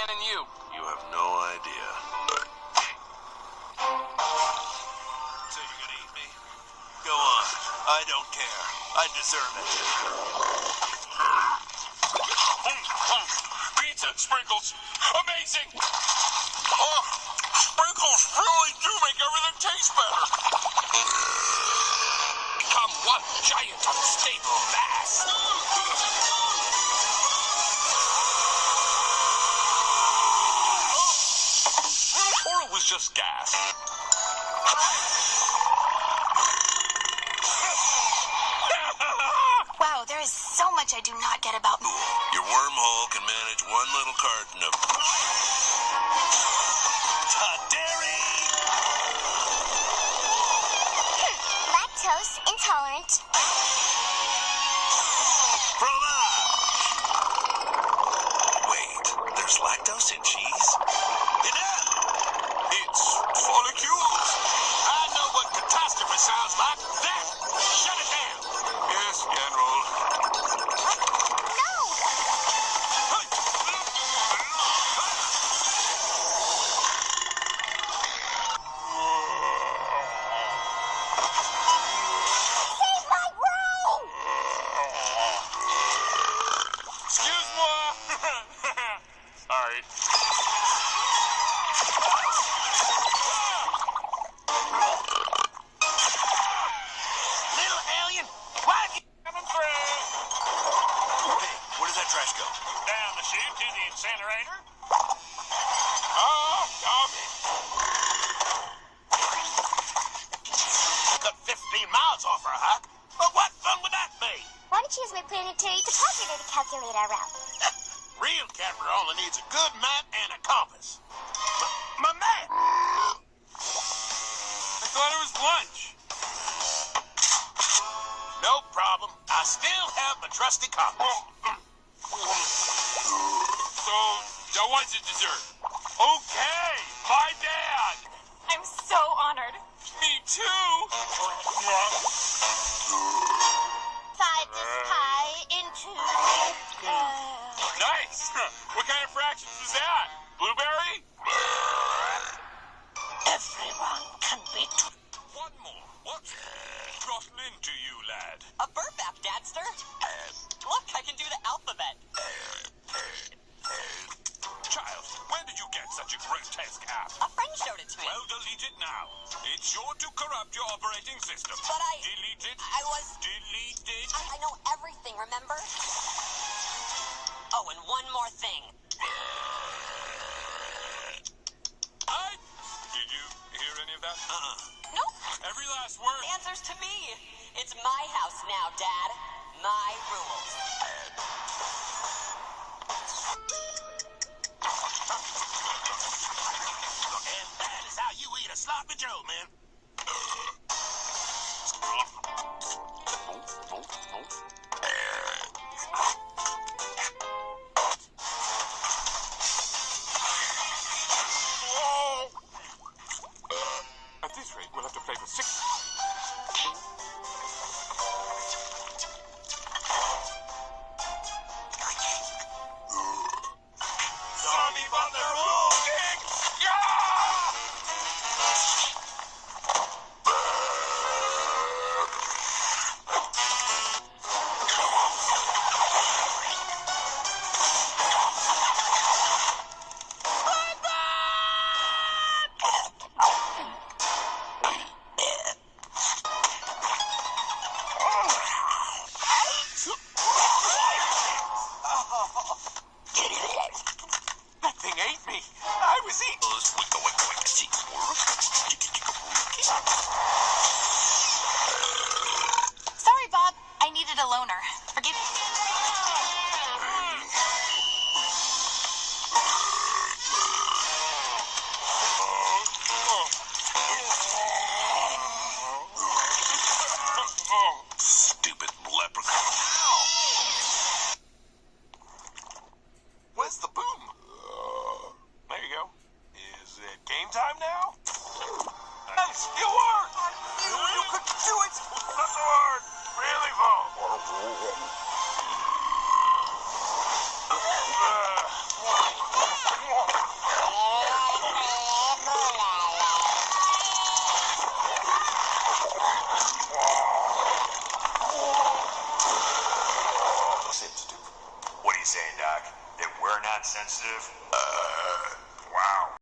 canning you? You have no idea. So you're gonna eat me? Go on. I don't care. I deserve it. Pizza, Sprinkles. Amazing! Oh, Sprinkles really do make everything taste better. Become one giant unstable mass. Or it was just gas. Wow, there is so much I do not get about... Your wormhole can manage one little carton of... Dairy! Lactose intolerant. Fromage! Wait, there's lactose in cheese? It's follicles. I know what catastrophe sounds like. That! Shut it down! Yes, General. No! Save my roll! Excuse-moi. Sorry. Little alien, why did you... Coming through. Hey, where does that trash go? Down the chute to the incinerator. Oh, doggy. Cut 15 miles off her, huh? But what fun would that be? Why don't you use my planetary topography to calculate our route? Real camper only needs a good map and a compass. My map! I thought it was lunch. No problem. I still have my trusty compass. So, that was a dessert. Okay, my dad. I'm so honored. Me too. Side this pie into... Nice. What kind of fractions is that? Blueberry? Everyone can be... One more. What's throttle into you, lad? A burp app, Dadster. Look, I can do the alphabet. Child, when did you get such a grotesque app? A friend showed it to me. Well, delete it now. It's sure to corrupt your operating system. But Delete it. I was... Delete it. I know everything, remember? Oh, and one more thing. Did you hear any of that? Nope. Every last word. The answer's to me. It's my house now, Dad. My rules. And that is how you eat a sloppy Joe, man. we're not sensitive? Wow.